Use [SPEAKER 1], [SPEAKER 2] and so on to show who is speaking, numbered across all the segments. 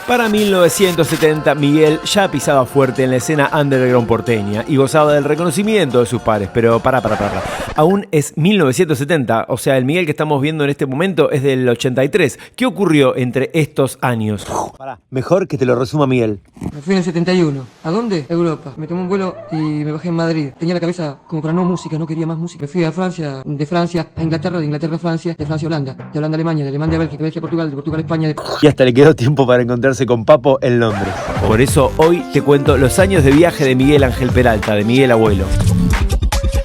[SPEAKER 1] Para 1970, Miguel ya pisaba fuerte en la escena underground porteña y gozaba del reconocimiento de sus pares, pero para. Aún es 1970, o sea, el Miguel que estamos viendo en este momento es del 83. ¿Qué ocurrió entre estos años? Mejor que te lo resuma Miguel.
[SPEAKER 2] Me fui en el 71. ¿A dónde? Europa. Me tomé un vuelo y me bajé en Madrid. Tenía la cabeza como para no música, no quería más música. Me fui a Francia, de Francia a Inglaterra, de Inglaterra a Francia, de Francia a Holanda, de Holanda a Alemania, de Alemania a Bélgica, de Bélgica a Portugal, de Portugal a España.
[SPEAKER 1] Y hasta le quedó tiempo para encontrarse con Papo en Londres. Por eso hoy te cuento los años de viaje de Miguel Ángel Peralta, de Miguel Abuelo.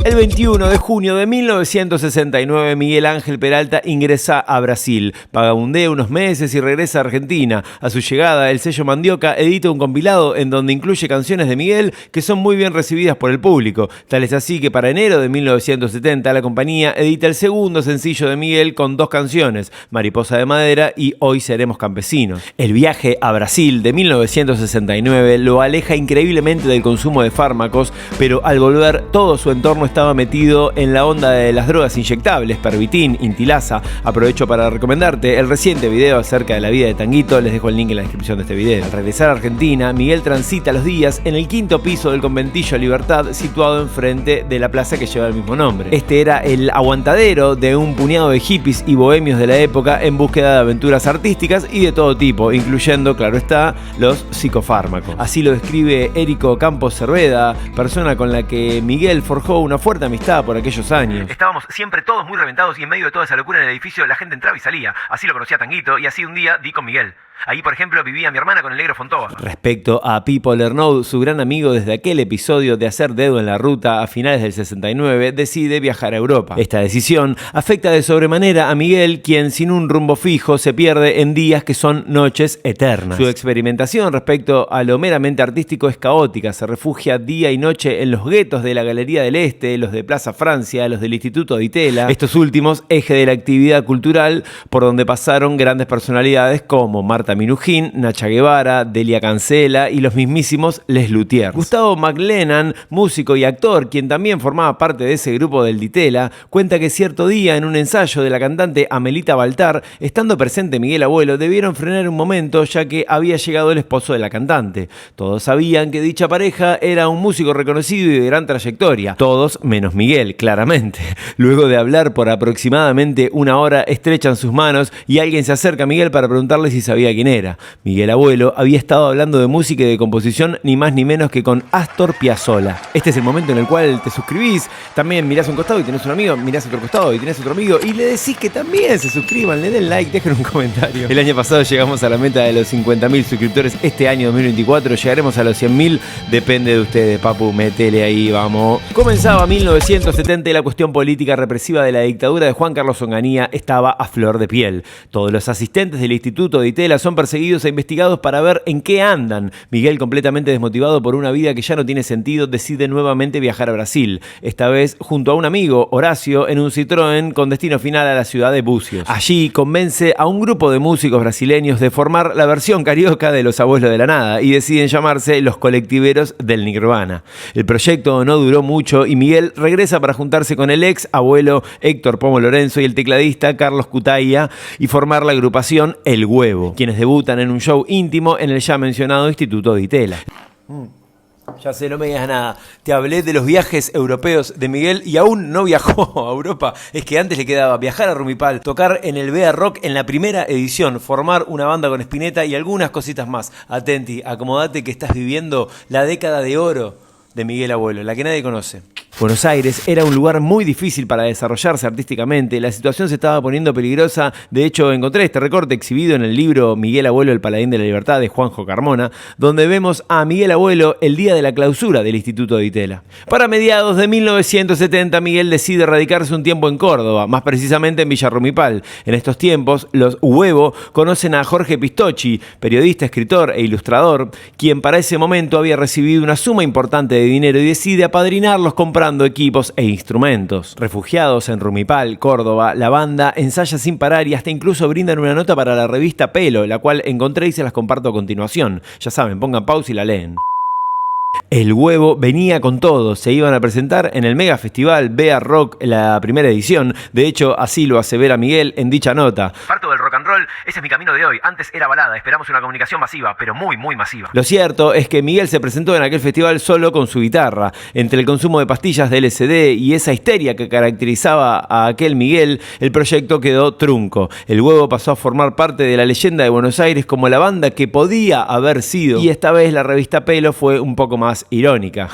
[SPEAKER 1] El 21 de junio de 1969, Miguel Ángel Peralta ingresa a Brasil, vagabundea unos meses y regresa a Argentina. A su llegada, el sello Mandioca edita un compilado en donde incluye canciones de Miguel que son muy bien recibidas por el público. Tal es así que para enero de 1970 la compañía edita el segundo sencillo de Miguel con 2 canciones, Mariposa de Madera y Hoy Seremos Campesinos. El viaje a Brasil de 1969 lo aleja increíblemente del consumo de fármacos, pero al volver todo su entorno estaba metido en la onda de las drogas inyectables, Pervitin, Intilasa. Aprovecho para recomendarte el reciente video acerca de la vida de Tanguito, les dejo el link en la descripción de este video. Al regresar a Argentina, Miguel transita los días en el 5º piso del conventillo Libertad, situado enfrente de la plaza que lleva el mismo nombre. Este era el aguantadero de un puñado de hippies y bohemios de la época en búsqueda de aventuras artísticas y de todo tipo, incluyendo, claro está, los psicofármacos. Así lo describe Érico Campos Cerveda, persona con la que Miguel forjó una fuerte amistad por aquellos años.
[SPEAKER 3] Estábamos siempre todos muy reventados y en medio de toda esa locura en el edificio la gente entraba y salía. Así lo conocía Tanguito y así un día di con Miguel. Ahí, por ejemplo, vivía mi hermana con el negro Fontova.
[SPEAKER 1] Respecto a Pipo Lernoud, su gran amigo desde aquel episodio de hacer dedo en la ruta a finales del 69, decide viajar a Europa. Esta decisión afecta de sobremanera a Miguel, quien sin un rumbo fijo se pierde en días que son noches eternas. Su experimentación respecto a lo meramente artístico es caótica. Se refugia día y noche en los guetos de la Galería del Este, los de Plaza Francia, los del Instituto de Itela. Estos últimos, eje de la actividad cultural por donde pasaron grandes personalidades como Marta Minujín, Nacha Guevara, Delia Cancela y los mismísimos Les Luthiers. Gustavo McLennan, músico y actor, quien también formaba parte de ese grupo del Ditela, cuenta que cierto día en un ensayo de la cantante Amelita Baltar, estando presente Miguel Abuelo, debieron frenar un momento ya que había llegado el esposo de la cantante. Todos sabían que dicha pareja era un músico reconocido y de gran trayectoria. Todos menos Miguel, claramente. Luego de hablar por aproximadamente una hora, estrechan sus manos y alguien se acerca a Miguel para preguntarle si sabía quién era. Miguel Abuelo había estado hablando de música y de composición ni más ni menos que con Astor Piazzolla. Este es el momento en el cual te suscribís, también mirás un costado y tenés un amigo, mirás otro costado y tenés otro amigo y le decís que también se suscriban, le den like, dejen un comentario. El año pasado llegamos a la meta de los 50.000 suscriptores. Este año 2024 llegaremos a los 100.000. Depende de ustedes, papu, metele ahí, vamos. Comenzaba 1970 y la cuestión política represiva de la dictadura de Juan Carlos Onganía estaba a flor de piel. Todos los asistentes del Instituto de Itela son perseguidos e investigados para ver en qué andan. Miguel, completamente desmotivado por una vida que ya no tiene sentido, decide nuevamente viajar a Brasil. Esta vez junto a un amigo, Horacio, en un Citroën con destino final a la ciudad de Bucios. Allí convence a un grupo de músicos brasileños de formar la versión carioca de Los Abuelos de la Nada y deciden llamarse Los Colectiveros del Nirvana. El proyecto no duró mucho y Miguel regresa para juntarse con el ex abuelo Héctor Pomo Lorenzo y el tecladista Carlos Cutaia y formar la agrupación El Huevo, quienes debutan en un show íntimo en el ya mencionado Instituto de Itela. Ya sé, no me digas nada. Te hablé de los viajes europeos de Miguel y aún no viajó a Europa. Es que antes le quedaba viajar a Rumipal, tocar en el BEA Rock en la primera edición, formar una banda con Spinetta y algunas cositas más. Atenti, acomodate que estás viviendo la década de oro de Miguel Abuelo, la que nadie conoce. Buenos Aires era un lugar muy difícil para desarrollarse artísticamente, la situación se estaba poniendo peligrosa. De hecho, encontré este recorte exhibido en el libro Miguel Abuelo, el Paladín de la Libertad, de Juanjo Carmona, donde vemos a Miguel Abuelo el día de la clausura del Instituto de Itela. Para mediados de 1970, Miguel decide radicarse un tiempo en Córdoba, más precisamente en Villa Rumipal. En estos tiempos, los Huevo conocen a Jorge Pistocchi, periodista, escritor e ilustrador, quien para ese momento había recibido una suma importante de dinero y decide apadrinarlos comprando equipos e instrumentos. Refugiados en Rumipal, Córdoba, la banda ensaya sin parar y hasta incluso brindan una nota para la revista Pelo, la cual encontré y se las comparto a continuación. Ya saben, pongan pausa y la leen. El Huevo venía con todo, se iban a presentar en el mega festival BEA Rock, la primera edición. De hecho, así lo asevera Miguel en dicha nota.
[SPEAKER 3] Parto del rock and roll roll, ese es mi camino de hoy. Antes era balada, esperamos una comunicación masiva, pero muy, muy masiva.
[SPEAKER 1] Lo cierto es que Miguel se presentó en aquel festival solo con su guitarra. Entre el consumo de pastillas de LSD y esa histeria que caracterizaba a aquel Miguel, el proyecto quedó trunco. El Huevo pasó a formar parte de la leyenda de Buenos Aires como la banda que podía haber sido, y esta vez la revista Pelo fue un poco más irónica.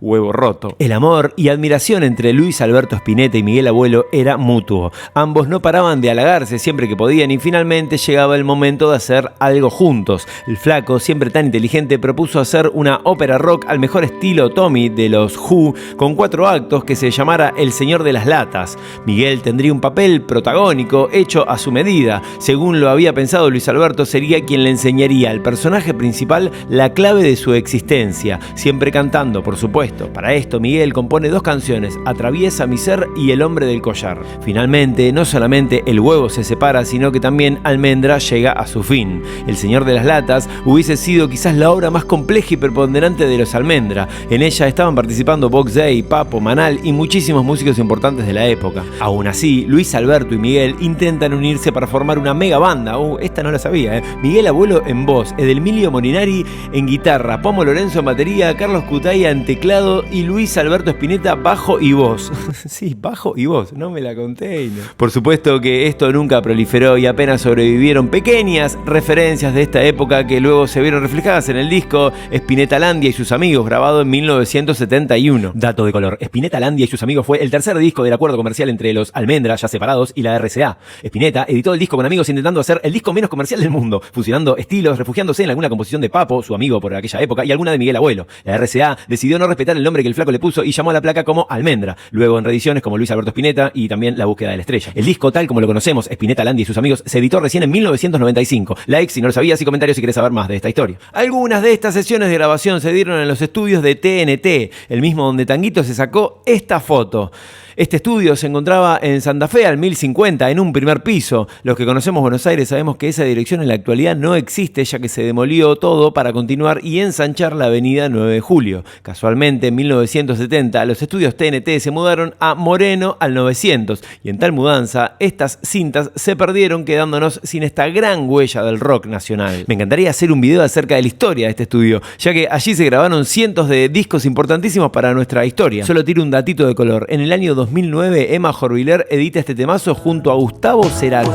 [SPEAKER 1] Huevo roto. El amor y admiración entre Luis Alberto Spinetta y Miguel Abuelo era mutuo. Ambos no paraban de halagarse siempre que podían y finalmente llegaba el momento de hacer algo juntos. El flaco, siempre tan inteligente, propuso hacer una ópera rock al mejor estilo Tommy de los Who, con 4 actos que se llamara El Señor de las Latas. Miguel tendría un papel protagónico hecho a su medida. Según lo había pensado Luis Alberto, sería quien le enseñaría al personaje principal la clave de su existencia, siempre cantando, por supuesto. Para esto, Miguel compone 2 canciones, Atraviesa mi ser y El hombre del collar. Finalmente, no solamente el Huevo se separa, sino que también Almendra llega a su fin. El Señor de las Latas hubiese sido quizás la obra más compleja y preponderante de los Almendra. En ella estaban participando Box Day, Papo, Manal y muchísimos músicos importantes de la época. Aún así, Luis Alberto y Miguel intentan unirse para formar una mega banda. Esta no la sabía, Miguel Abuelo en voz, Edelmilio Molinari en guitarra, Pomo Lorenzo en batería, Carlos Cutaya en teclado y Luis Alberto Spinetta bajo y voz. Sí, bajo y voz, no me la conté. No. Por supuesto que esto nunca proliferó y apenas sobrevivieron pequeñas referencias de esta época que luego se vieron reflejadas en el disco Spinetalandia y sus amigos, grabado en 1971. Dato de color: Spinetalandia y sus amigos fue el tercer disco del acuerdo comercial entre los Almendra, ya separados, y la RCA. Spinetta editó el disco con amigos intentando hacer el disco menos comercial del mundo, fusionando estilos, refugiándose en alguna composición de Papo, su amigo por aquella época, y alguna de Miguel Abuelo. La RCA decidió no respetar el nombre que el flaco le puso y llamó a la placa como Almendra, luego en reediciones como Luis Alberto Spinetta y también La búsqueda de la estrella. El disco, tal como lo conocemos, Spinetalandia y sus amigos, se editó recién en 1995. Likes si no lo sabías y comentarios si querés saber más de esta historia. Algunas de estas sesiones de grabación se dieron en los estudios de TNT, el mismo donde Tanguito se sacó esta foto. Este estudio se encontraba en Santa Fe al 1050, en un primer piso. Los que conocemos Buenos Aires sabemos que esa dirección en la actualidad no existe, ya que se demolió todo para continuar y ensanchar la avenida 9 de Julio. Casualmente, en 1970, los estudios TNT se mudaron a Moreno al 900, y en tal mudanza, estas cintas se perdieron, quedándonos sin esta gran huella del rock nacional. Me encantaría hacer un video acerca de la historia de este estudio, ya que allí se grabaron cientos de discos importantísimos para nuestra historia. Solo tiro un datito de color. En el año 2009, Emma Jorviler edita este temazo junto a Gustavo Cerati.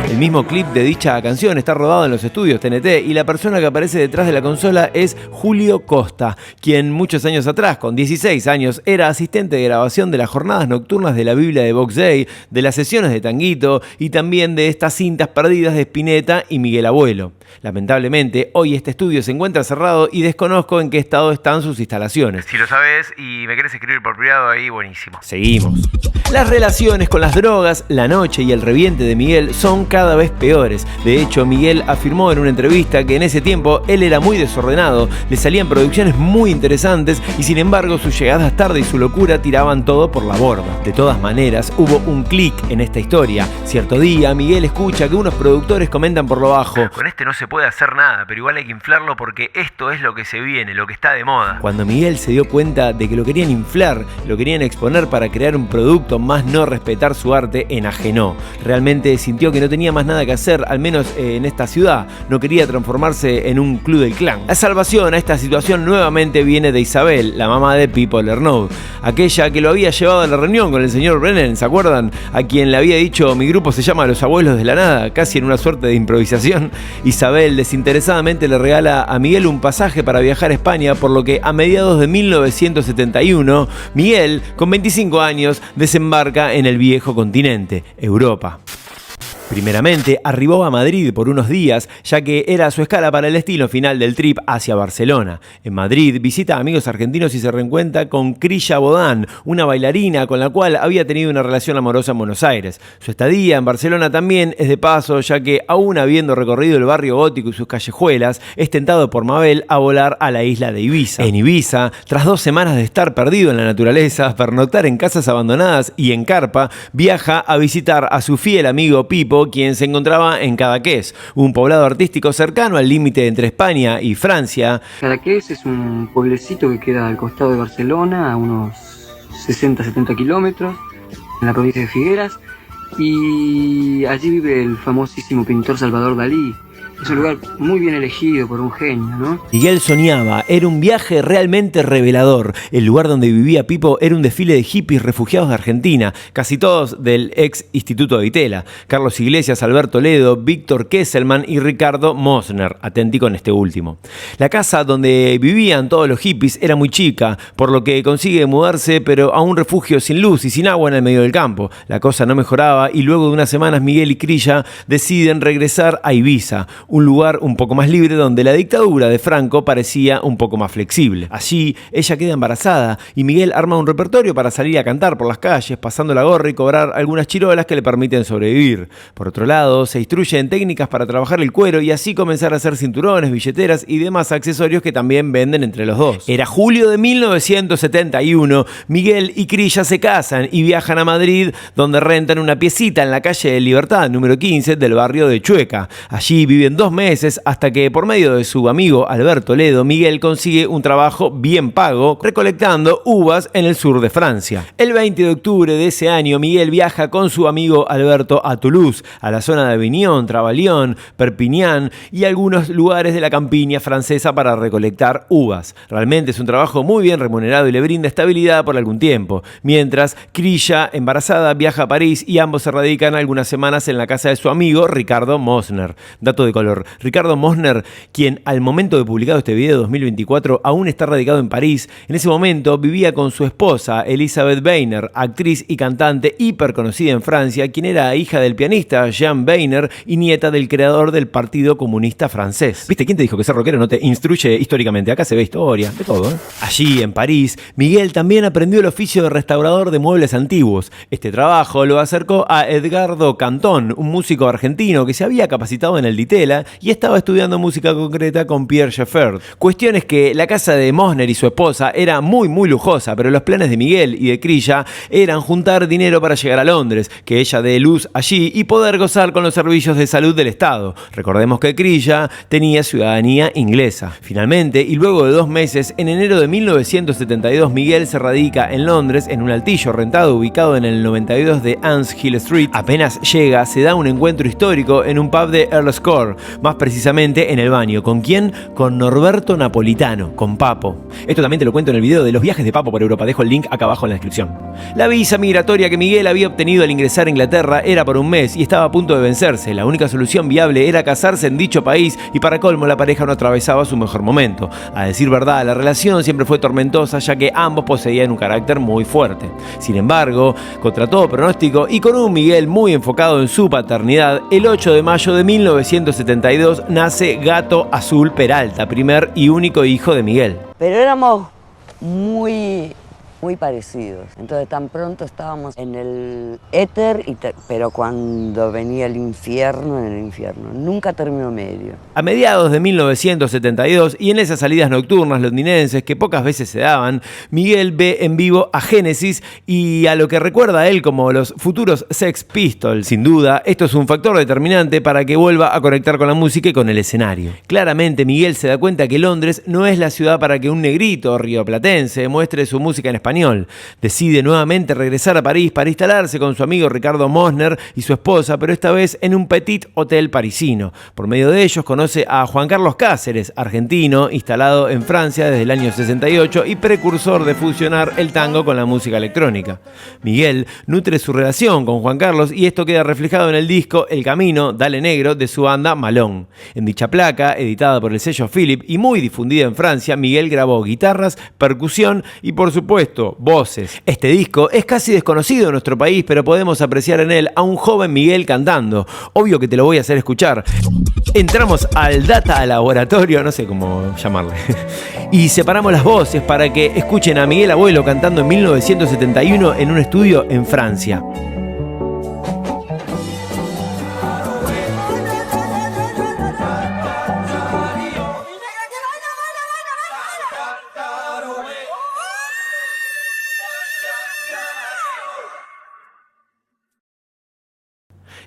[SPEAKER 1] El mismo clip de dicha canción está rodado en los estudios TNT y la persona que aparece detrás de la consola es Julio Costa, quien muchos años atrás, con 16 años, era asistente de grabación de las jornadas nocturnas de la Biblia de Box Day, de las sesiones de Tanguito y también de estas cintas perdidas de Spinetta y Miguel Abuelo. Lamentablemente, hoy este estudio se encuentra cerrado y desconozco en qué estado están sus instalaciones.
[SPEAKER 3] Si lo sabes y me querés escribir por privado, ahí buenísimo.
[SPEAKER 1] Seguimos. Las relaciones con las drogas, la noche y el reviente de Miguel son cada vez peores. De hecho, Miguel afirmó en una entrevista que en ese tiempo él era muy desordenado, le salían producciones muy interesantes y sin embargo sus llegadas tarde y su locura tiraban todo por la borda. De todas maneras, hubo un clic en esta historia. Cierto día, Miguel escucha que unos productores comentan por lo bajo:
[SPEAKER 3] con este no se puede hacer nada, pero igual hay que inflarlo porque esto es lo que se viene, lo que está de moda.
[SPEAKER 1] Cuando Miguel se dio cuenta de que lo querían inflar, lo querían exponer para crear un producto, más no respetar su arte, enajenó. Realmente sintió que no tenía más nada que hacer, al menos en esta ciudad. No quería transformarse en un club del clan. La salvación a esta situación nuevamente viene de Isabel, la mamá de Pipo Lernoud, aquella que lo había llevado a la reunión con el señor Brennan, ¿se acuerdan? A quien le había dicho: mi grupo se llama Los Abuelos de la Nada, casi en una suerte de improvisación. Isabel desinteresadamente le regala a Miguel un pasaje para viajar a España, por lo que a mediados de 1971, Miguel, con 25 años, desembarca en el viejo continente, Europa. Primeramente, arribó a Madrid por unos días, ya que era su escala para el destino final del trip hacia Barcelona. En Madrid visita a amigos argentinos y se reencuentra con Crilla Bodán, una bailarina con la cual había tenido una relación amorosa en Buenos Aires. Su estadía en Barcelona también es de paso, ya que aún habiendo recorrido el barrio gótico y sus callejuelas, es tentado por Mabel a volar a la isla de Ibiza. En Ibiza, tras 2 semanas de estar perdido en la naturaleza, pernoctar en casas abandonadas y en carpa, viaja a visitar a su fiel amigo Pipo, quien se encontraba en Cadaqués, un poblado artístico cercano al límite entre España y Francia.
[SPEAKER 2] Cadaqués es un pueblecito que queda al costado de Barcelona, a unos 60-70 kilómetros, en la provincia de Figueras. y allí vive el famosísimo pintor Salvador Dalí. Es un lugar muy bien elegido por un genio, ¿no?
[SPEAKER 1] Miguel soñaba, era un viaje realmente revelador. El lugar donde vivía Pipo era un desfile de hippies refugiados de Argentina, casi todos del ex Instituto de Itela. Carlos Iglesias, Alberto Ledo, Víctor Kesselman y Ricardo Mosner. Atentí con este último. La casa donde vivían todos los hippies era muy chica, por lo que consigue mudarse, pero a un refugio sin luz y sin agua en el medio del campo. La cosa no mejoraba y luego de unas semanas Miguel y Crilla deciden regresar a Ibiza, un lugar un poco más libre donde la dictadura de Franco parecía un poco más flexible. Allí ella queda embarazada y Miguel arma un repertorio para salir a cantar por las calles, pasando la gorra y cobrar algunas chirolas que le permiten sobrevivir. Por otro lado, se instruye en técnicas para trabajar el cuero y así comenzar a hacer cinturones, billeteras y demás accesorios que también venden entre los dos. Era julio de 1971, Miguel y Crilla se casan y viajan a Madrid, donde rentan una piecita en la calle de Libertad, número 15 del barrio de Chueca. Allí viven 2 meses hasta que por medio de su amigo Alberto Ledo, Miguel consigue un trabajo bien pago recolectando uvas en el sur de Francia. El 20 de octubre de ese año, Miguel viaja con su amigo Alberto a Toulouse, a la zona de Avignon, Travaglion, Perpignan y algunos lugares de la campiña francesa para recolectar uvas. Realmente es un trabajo muy bien remunerado y le brinda estabilidad por algún tiempo. Mientras, Crilla, embarazada, viaja a París y ambos se radican algunas semanas en la casa de su amigo Ricardo Mosner. Dato de color: Ricardo Mosner, quien al momento de publicado este video de 2024 aún está radicado en París, en ese momento vivía con su esposa Elisabeth Weiner, actriz y cantante hiper conocida en Francia, quien era hija del pianista Jean Weiner y nieta del creador del Partido Comunista Francés. ¿Viste? ¿Quién te dijo que ser rockero no te instruye históricamente? Acá se ve historia, de todo, ¿eh? Allí, en París, Miguel también aprendió el oficio de restaurador de muebles antiguos. Este trabajo lo acercó a Edgardo Cantón, un músico argentino que se había capacitado en el Ditela y estaba estudiando música concreta con Pierre Schaeffer. Cuestión es que la casa de Mosner y su esposa era muy lujosa, pero los planes de Miguel y de Crilla eran juntar dinero para llegar a Londres, que ella dé luz allí y poder gozar con los servicios de salud del Estado. Recordemos que Crilla tenía ciudadanía inglesa. Finalmente, y luego de 2 meses, en enero de 1972, Miguel se radica en Londres en un altillo rentado ubicado en el 92 de Anns Hill Street. Apenas llega, se da un encuentro histórico en un pub de Earl's Court, más precisamente en el baño. ¿Con quién? Con Norberto Napolitano, con Papo. Esto también te lo cuento en el video de los viajes de Papo por Europa. Dejo el link acá abajo en la descripción. La visa migratoria que Miguel había obtenido al ingresar a Inglaterra era por un mes y estaba a punto de vencerse. La única solución viable era casarse en dicho país y para colmo la pareja no atravesaba su mejor momento. A decir verdad, la relación siempre fue tormentosa ya que ambos poseían un carácter muy fuerte. Sin embargo, contra todo pronóstico y con un Miguel muy enfocado en su paternidad, el 8 de mayo de 1972 nace Gato Azul Peralta, primer y único hijo de Miguel.
[SPEAKER 4] Pero éramos muy parecidos. Entonces tan pronto estábamos en el éter, pero cuando venía el infierno, en el infierno. Nunca término medio.
[SPEAKER 1] A mediados de 1972 y en esas salidas nocturnas londinenses que pocas veces se daban, Miguel ve en vivo a Genesis y a lo que recuerda a él como los futuros Sex Pistols. Sin duda, esto es un factor determinante para que vuelva a conectar con la música y con el escenario. Claramente Miguel se da cuenta que Londres no es la ciudad para que un negrito rioplatense muestre su música en español. Decide nuevamente regresar a París para instalarse con su amigo Ricardo Mosner y su esposa, pero esta vez en un petit hotel parisino. Por medio de ellos conoce a Juan Carlos Cáceres, argentino, instalado en Francia desde el año 68 y precursor de fusionar el tango con la música electrónica. Miguel nutre su relación con Juan Carlos y esto queda reflejado en el disco El Camino, Dale Negro, de su banda Malón. En dicha placa, editada por el sello Philip y muy difundida en Francia, Miguel grabó guitarras, percusión y por supuesto voces. Este disco es casi desconocido en nuestro país, pero podemos apreciar en él a un joven Miguel cantando. Obvio que te lo voy a hacer escuchar. Entramos al Data Laboratorio, no sé cómo llamarle, y separamos las voces para que escuchen a Miguel Abuelo cantando en 1971 en un estudio en Francia.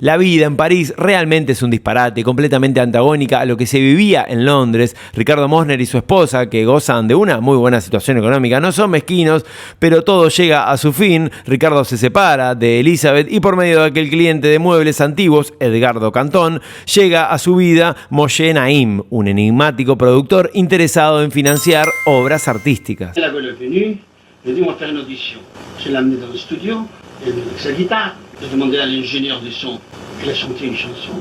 [SPEAKER 1] La vida en París realmente es un disparate, completamente antagónica a lo que se vivía en Londres. Ricardo Mosner y su esposa, que gozan de una muy buena situación económica, no son mezquinos, pero todo llega a su fin. Ricardo se separa de Elizabeth y por medio de aquel cliente de muebles antiguos, Edgardo Cantón, llega a su vida Moshe Naim, un enigmático productor interesado en financiar obras artísticas.
[SPEAKER 5] La gueule est venue, je lui ai dit on va faire une audition. Je l'ai amené dans le studio, avec sa guitare. J'ai demandé à l'ingénieur du son qu'il a chanté une chanson.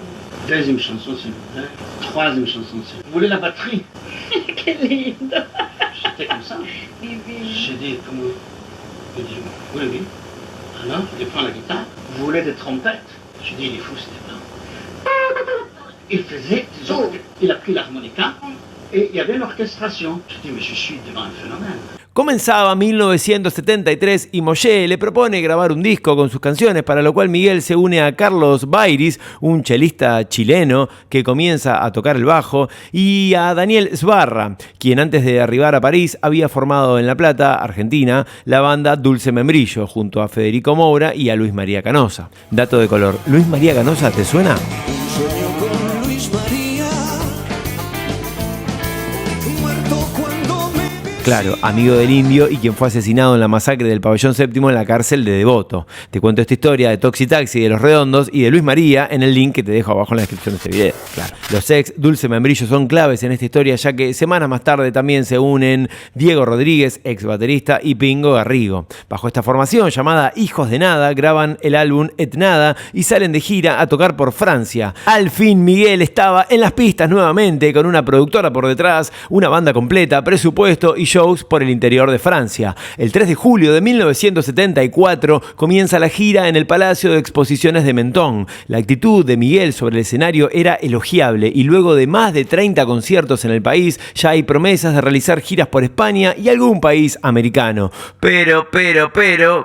[SPEAKER 5] Deuxième chanson, s'il vous plaît. Troisième chanson, s'il vous plaît. Vous voulez la batterie?
[SPEAKER 6] Qué lindo.
[SPEAKER 5] C'était comme ça. J'ai dit, comment? Il dit, oui, oui. Alors, il prend la guitare. Vous voulez des trompettes? J'ai dit, il est fou, c'était pas. Il faisait, disons, il a pris l'harmonica et il y avait l'orchestration. J'ai dit, mais je suis devant un phénomène.
[SPEAKER 1] Comenzaba 1973 y Moshe le propone grabar un disco con sus canciones, para lo cual Miguel se une a Carlos Bairis, un chelista chileno que comienza a tocar el bajo, y a Daniel Sbarra, quien antes de arribar a París había formado en La Plata, Argentina, la banda Dulce Membrillo, junto a Federico Moura y a Luis María Canosa. Dato de color, ¿Luis María Canosa te suena? Claro, amigo del Indio y quien fue asesinado en la masacre del Pabellón Séptimo en la cárcel de Devoto. Te cuento esta historia de Toxi Taxi, de Los Redondos y de Luis María en el link que te dejo abajo en la descripción de este video. Claro. Los ex Dulce Membrillo son claves en esta historia, ya que semanas más tarde también se unen Diego Rodríguez, ex baterista, y Pingo Garrigo. Bajo esta formación llamada Hijos de Nada, graban el álbum Et Nada y salen de gira a tocar por Francia. Al fin Miguel estaba en las pistas nuevamente, con una productora por detrás, una banda completa, presupuesto y shows por el interior de Francia. El 3 de julio de 1974 comienza la gira en el Palacio de Exposiciones de Menton. La actitud de Miguel sobre el escenario era elogiable y luego de más de 30 conciertos en el país ya hay promesas de realizar giras por España y algún país americano. Pero,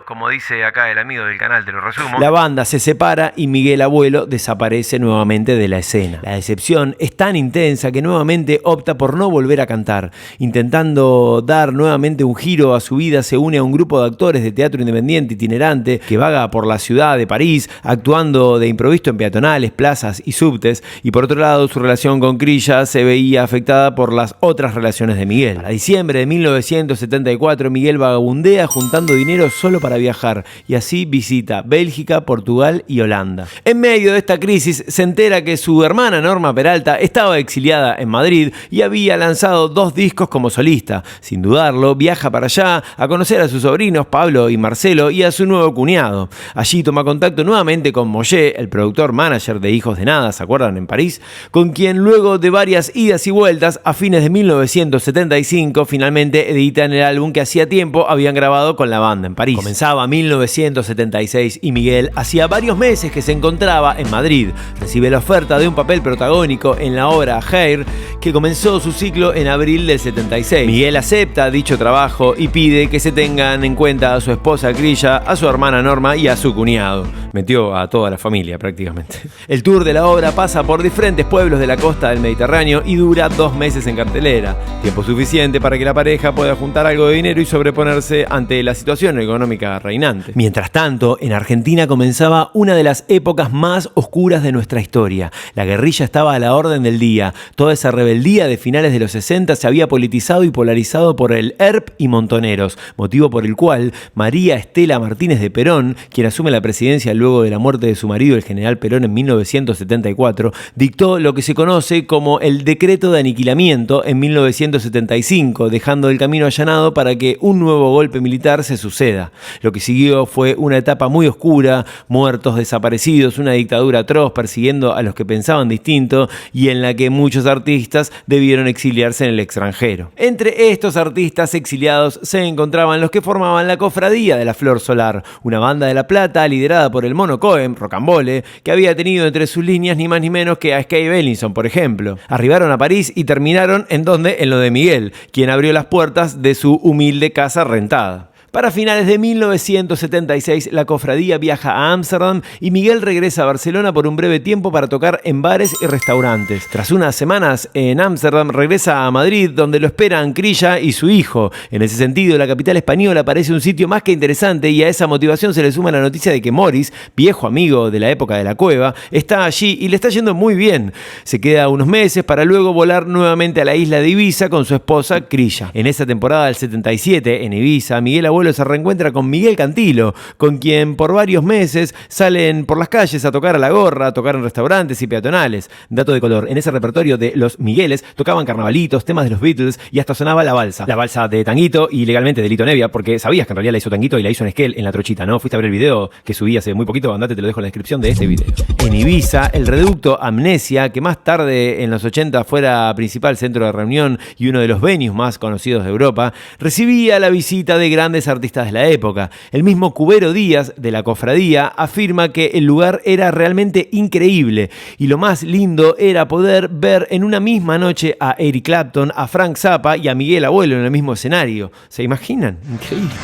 [SPEAKER 3] Como dice acá el amigo del canal, te lo resumo.
[SPEAKER 1] la banda se separa y Miguel Abuelo desaparece nuevamente de la escena. La decepción es tan intensa que nuevamente opta por no volver a cantar. Intentando dar nuevamente un giro a su vida, se une a un grupo de actores de teatro independiente itinerante que vaga por la ciudad de París, actuando de improviso en peatonales, plazas y subtes, y por otro lado su relación con Crilla se veía afectada por las otras relaciones de Miguel. A diciembre de 1974 Miguel vagabundea juntando dinero solo para viajar y así visita Bélgica, Portugal y Holanda. En medio de esta crisis se entera que su hermana Norma Peralta estaba exiliada en Madrid y había lanzado 2 discos como solista. Sin dudarlo, viaja para allá a conocer a sus sobrinos Pablo y Marcelo y a su nuevo cuñado. Allí toma contacto nuevamente con Moshe, el productor manager de Hijos de Nada, ¿se acuerdan? En París, con quien luego de varias idas y vueltas, a fines de 1975 finalmente editan el álbum que hacía tiempo habían grabado con la banda en París. Comenzaba 1976 y Miguel hacía varios meses que se encontraba en Madrid. Recibe la oferta de un papel protagónico en la obra Hair, que comenzó su ciclo en abril del 76. Miguel acepta dicho trabajo y pide que se tengan en cuenta a su esposa Crilla, a su hermana Norma y a su cuñado. Metió a toda la familia prácticamente. El tour de la obra pasa por diferentes pueblos de la costa del Mediterráneo y dura 2 meses en cartelera. Tiempo suficiente para que la pareja pueda juntar algo de dinero y sobreponerse ante la situación económica reinante. Mientras tanto, en Argentina comenzaba una de las épocas más oscuras de nuestra historia. La guerrilla estaba a la orden del día. Toda esa rebeldía de finales de los 60 se había politizado y polarizado por el ERP y Montoneros, motivo por el cual María Estela Martínez de Perón, quien asume la presidencia luego de la muerte de su marido, el general Perón, en 1974, dictó lo que se conoce como el Decreto de Aniquilamiento en 1975, dejando el camino allanado para que un nuevo golpe militar se suceda. Lo que siguió fue una etapa muy oscura, muertos, desaparecidos, una dictadura atroz persiguiendo a los que pensaban distinto y en la que muchos artistas debieron exiliarse en el extranjero. Entre estos artistas exiliados se encontraban los que formaban la Cofradía de la Flor Solar, una banda de La Plata liderada por el Mono Cohen, Rocambole, que había tenido entre sus líneas ni más ni menos que a Skay Beilinson, por ejemplo. Arribaron a París y terminaron en lo de Miguel, quien abrió las puertas de su humilde casa rentada. Para finales de 1976, la cofradía viaja a Ámsterdam y Miguel regresa a Barcelona por un breve tiempo para tocar en bares y restaurantes. Tras unas semanas en Ámsterdam, regresa a Madrid, donde lo esperan Crilla y su hijo. En ese sentido, la capital española parece un sitio más que interesante, y a esa motivación se le suma la noticia de que Morris, viejo amigo de la época de la cueva, está allí y le está yendo muy bien. Se queda unos meses para luego volar nuevamente a la isla de Ibiza con su esposa Crilla. En esa temporada del 77, en Ibiza, Miguel Abuelo se reencuentra con Miguel Cantilo, con quien por varios meses salen por las calles a tocar a la gorra, a tocar en restaurantes y peatonales. Dato de color, en ese repertorio de los Migueles tocaban carnavalitos, temas de los Beatles y hasta sonaba la balsa de Tanguito y legalmente de Lito Nevia, porque sabías que en realidad la hizo Tanguito y la hizo en Esquel en La Trochita, ¿no? Fuiste a ver el video que subí hace muy poquito, andate, te lo dejo en la descripción de este video. En Ibiza, el reducto Amnesia, que más tarde en los 80 fuera principal centro de reunión y uno de los venues más conocidos de Europa, recibía la visita de grandes artistas de la época. El mismo Cubero Díaz, de la cofradía, afirma que el lugar era realmente increíble y lo más lindo era poder ver en una misma noche a Eric Clapton, a Frank Zappa y a Miguel Abuelo en el mismo escenario. ¿Se imaginan? Increíble.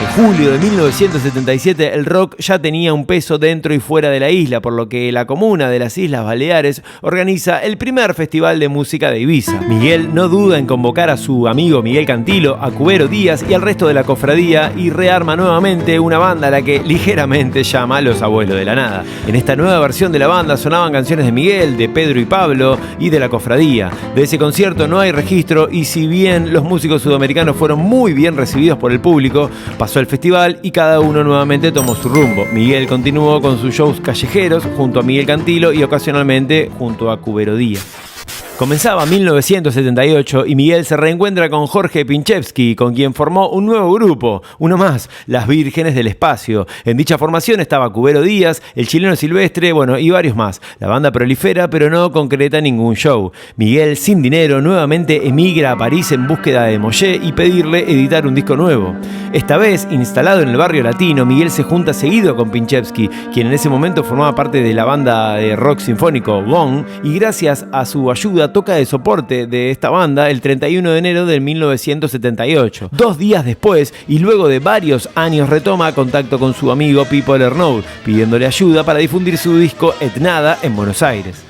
[SPEAKER 1] En julio de 1977 el rock ya tenía un peso dentro y fuera de la isla, por lo que la comuna de las Islas Baleares organiza el primer festival de música de Ibiza. Miguel no duda en convocar a su amigo Miguel Cantilo, a Cubero Díaz y al resto de la cofradía y rearma nuevamente una banda a la que ligeramente llama Los Abuelos de la Nada. En esta nueva versión de la banda sonaban canciones de Miguel, de Pedro y Pablo y de la cofradía. De ese concierto no hay registro y si bien los músicos sudamericanos fueron muy bien recibidos por el público, pasó el festival y cada uno nuevamente tomó su rumbo. Miguel continuó con sus shows callejeros junto a Miguel Cantilo y ocasionalmente junto a Cubero Díaz. Comenzaba 1978 y Miguel se reencuentra con Jorge Pinchevsky, con quien formó un nuevo grupo, uno más, Las Vírgenes del Espacio. En dicha formación estaba Cubero Díaz, el chileno Silvestre, y varios más. La banda prolifera, pero no concreta ningún show. Miguel, sin dinero, nuevamente emigra a París en búsqueda de Mollé y pedirle editar un disco nuevo. Esta vez, instalado en el barrio latino, Miguel se junta seguido con Pinchevsky, quien en ese momento formaba parte de la banda de rock sinfónico Gong, y gracias a su ayuda toca de soporte de esta banda el 31 de enero de 1978. 2 días después, y luego de varios años, retoma contacto con su amigo Pipo Lernoud, pidiéndole ayuda para difundir su disco Etnada en Buenos Aires.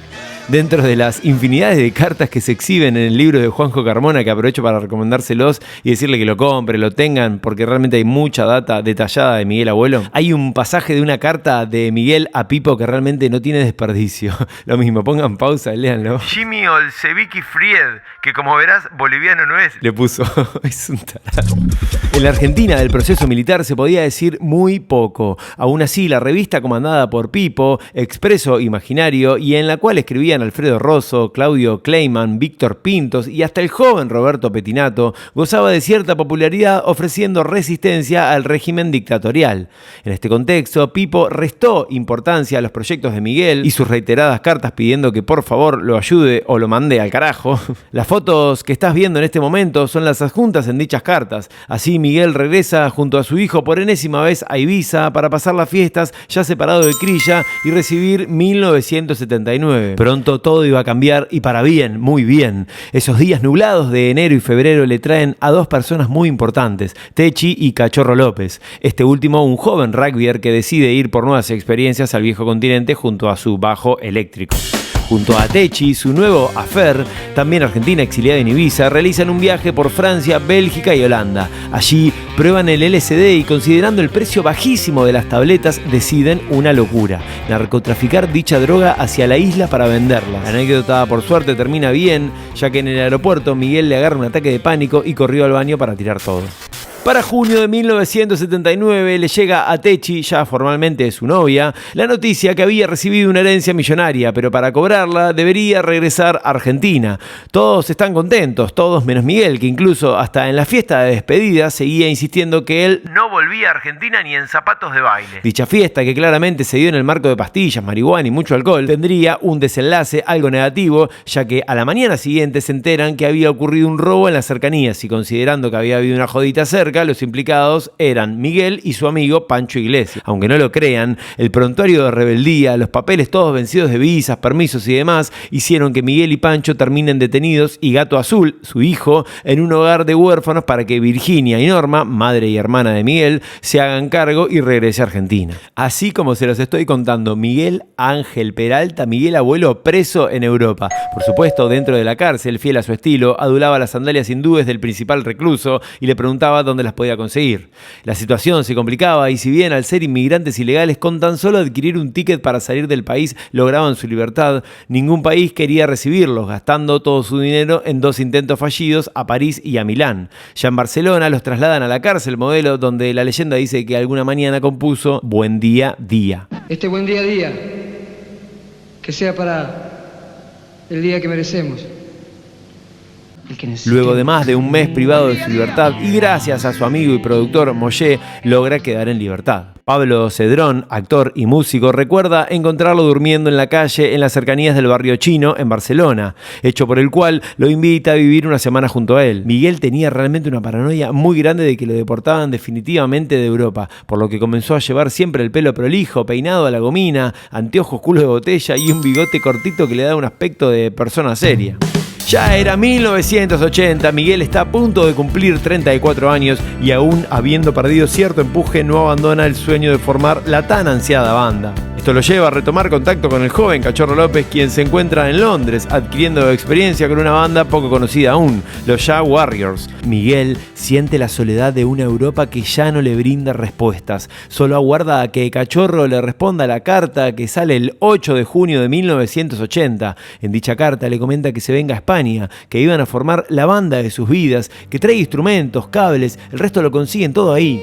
[SPEAKER 1] Dentro de las infinidades de cartas que se exhiben en el libro de Juanjo Carmona, que aprovecho para recomendárselos y decirle que lo compre, lo tengan, porque realmente hay mucha data detallada de Miguel Abuelo, hay un pasaje de una carta de Miguel a Pipo que realmente no tiene desperdicio. Lo mismo, pongan pausa, léanlo.
[SPEAKER 3] Jimmy Olsevicki Fried, que como verás, boliviano no es.
[SPEAKER 1] Le puso, es un tarado. En la Argentina del proceso militar se podía decir muy poco. Aún así, la revista comandada por Pipo, Expreso Imaginario, y en la cual escribían Alfredo Rosso, Claudio Kleiman, Víctor Pintos y hasta el joven Roberto Petinato, gozaba de cierta popularidad ofreciendo resistencia al régimen dictatorial. En este contexto, Pipo restó importancia a los proyectos de Miguel y sus reiteradas cartas pidiendo que por favor lo ayude o lo mande al carajo. Las fotos que estás viendo en este momento son las adjuntas en dichas cartas. Así Miguel regresa junto a su hijo por enésima vez a Ibiza para pasar las fiestas ya separado de Crilla y recibir 1979. Pronto todo iba a cambiar y para bien, muy bien. Esos días nublados de enero y febrero le traen a 2 personas muy importantes, Techi y Cachorro López. Este último, un joven rugbyer que decide ir por nuevas experiencias al viejo continente junto a su bajo eléctrico. Junto a Techi, su nuevo affair, también argentina exiliada en Ibiza, realizan un viaje por Francia, Bélgica y Holanda. Allí prueban el LSD y, considerando el precio bajísimo de las tabletas, deciden una locura: narcotraficar dicha droga hacia la isla para venderla. La anécdota, por suerte, termina bien, ya que en el aeropuerto Miguel le agarra un ataque de pánico y corrió al baño para tirar todo. Para junio de 1979 le llega a Techi, ya formalmente su novia, la noticia que había recibido una herencia millonaria, pero para cobrarla debería regresar a Argentina. Todos están contentos, todos menos Miguel, que incluso hasta en la fiesta de despedida seguía insistiendo que él
[SPEAKER 3] No volvía a Argentina ni en zapatos de baile.
[SPEAKER 1] Dicha fiesta, que claramente se dio en el marco de pastillas, marihuana y mucho alcohol, tendría un desenlace algo negativo, ya que a la mañana siguiente se enteran que había ocurrido un robo en las cercanías y, considerando que había habido una jodita cerca, cerca, los implicados eran Miguel y su amigo Pancho Iglesias. Aunque no lo crean, el prontuario de rebeldía, los papeles todos vencidos de visas, permisos y demás, hicieron que Miguel y Pancho terminen detenidos y Gato Azul, su hijo, en un hogar de huérfanos para que Virginia y Norma, madre y hermana de Miguel, se hagan cargo y regrese a Argentina. Así como se los estoy contando, Miguel Ángel Peralta, Miguel abuelo, preso en Europa. Por supuesto, dentro de la cárcel, fiel a su estilo, adulaba las sandalias hindúes del principal recluso y le preguntaba dónde las podía conseguir. La situación se complicaba y si bien al ser inmigrantes ilegales con tan solo adquirir un ticket para salir del país lograban su libertad, ningún país quería recibirlos, gastando todo su dinero en 2 intentos fallidos a París y a Milán. Ya en Barcelona los trasladan a la cárcel modelo, donde la leyenda dice que alguna mañana compuso Buen día, día.
[SPEAKER 2] Este buen día, día, que sea para el día que merecemos.
[SPEAKER 1] Luego de más de un mes privado de su libertad y gracias a su amigo y productor Moshe, logra quedar en libertad. Pablo Cedrón, actor y músico, recuerda encontrarlo durmiendo en la calle en las cercanías del barrio chino en Barcelona, hecho por el cual lo invita a vivir una semana junto a él. Miguel tenía realmente una paranoia muy grande de que lo deportaban definitivamente de Europa, por lo que comenzó a llevar siempre el pelo prolijo, peinado a la gomina, anteojos culo de botella y un bigote cortito que le da un aspecto de persona seria. Ya era 1980, Miguel está a punto de cumplir 34 años y aún habiendo perdido cierto empuje no abandona el sueño de formar la tan ansiada banda. Esto lo lleva a retomar contacto con el joven Cachorro López, quien se encuentra en Londres adquiriendo experiencia con una banda poco conocida aún, los Ya Warriors. Miguel siente la soledad de una Europa que ya no le brinda respuestas. Solo aguarda a que Cachorro le responda a la carta que sale el 8 de junio de 1980. En dicha carta le comenta que se venga a España, que iban a formar la banda de sus vidas, que trae instrumentos, cables, el resto lo consiguen todo ahí.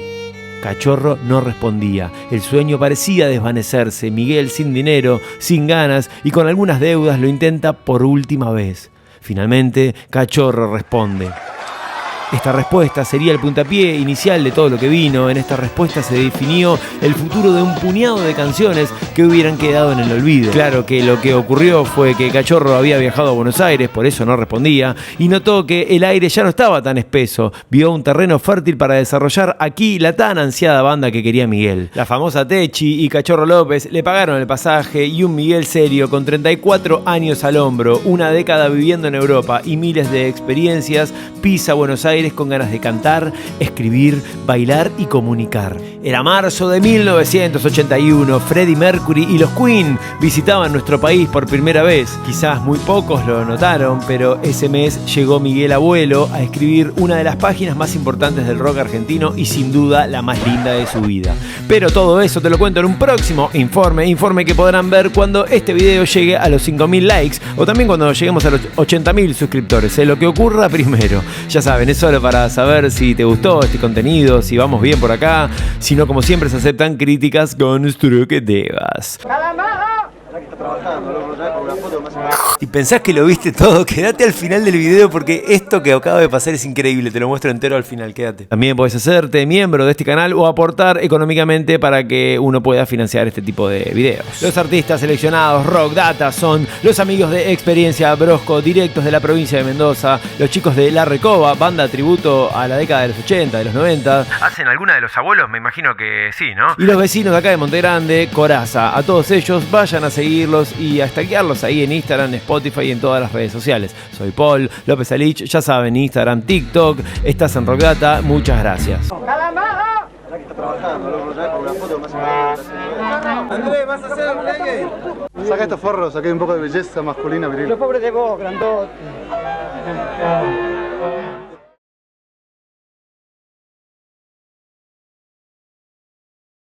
[SPEAKER 1] Cachorro no respondía. El sueño parecía desvanecerse. Miguel, sin dinero, sin ganas y con algunas deudas, lo intenta por última vez. Finalmente, Cachorro responde. Esta respuesta sería el puntapié inicial de todo lo que vino. En esta respuesta se definió el futuro de un puñado de canciones que hubieran quedado en el olvido. Claro que lo que ocurrió fue que Cachorro había viajado a Buenos Aires, por eso no respondía, y notó que el aire ya no estaba tan espeso. Vio un terreno fértil para desarrollar aquí la tan ansiada banda que quería Miguel. La famosa Techi y Cachorro López le pagaron el pasaje y un Miguel serio con 34 años al hombro, una década viviendo en Europa y miles de experiencias, pisa Buenos Aires con ganas de cantar, escribir, bailar y comunicar. Era marzo de 1981, Freddie Mercury y los Queen visitaban nuestro país por primera vez. Quizás muy pocos lo notaron, pero ese mes llegó Miguel Abuelo a escribir una de las páginas más importantes del rock argentino y sin duda la más linda de su vida. Pero todo eso te lo cuento en un próximo informe que podrán ver cuando este video llegue a los 5.000 likes o también cuando lleguemos a los 80.000 suscriptores. Lo que ocurra primero. Ya saben, es solo para saber si te gustó este contenido, si vamos bien por acá, si no, como siempre, se aceptan críticas constructivas. Y pensás que lo viste todo, quédate al final del video porque esto que acaba de pasar es increíble, te lo muestro entero al final, quédate. También podés hacerte miembro de este canal o aportar económicamente para que uno pueda financiar este tipo de videos. Los artistas seleccionados Rock Data son los amigos de Experiencia Brosco, directos de la provincia de Mendoza, los chicos de La Recoba, banda tributo a la década de los 80, de los 90.
[SPEAKER 3] ¿Hacen alguna de los abuelos? Me imagino que sí, ¿no?
[SPEAKER 1] Y los vecinos de acá de Montegrande, Coraza. A todos ellos vayan a seguirlos y a stalkearlos ahí en Instagram, Spotify y en todas las redes sociales. Soy Paul López Alich, ya saben, Instagram, TikTok, estás en Rock Data, muchas gracias.
[SPEAKER 7] Andrés, ¿vas a hacer un reggae? Saca estos forros, saqué un poco de belleza masculina viril.
[SPEAKER 2] Los pobres de vos, grandote.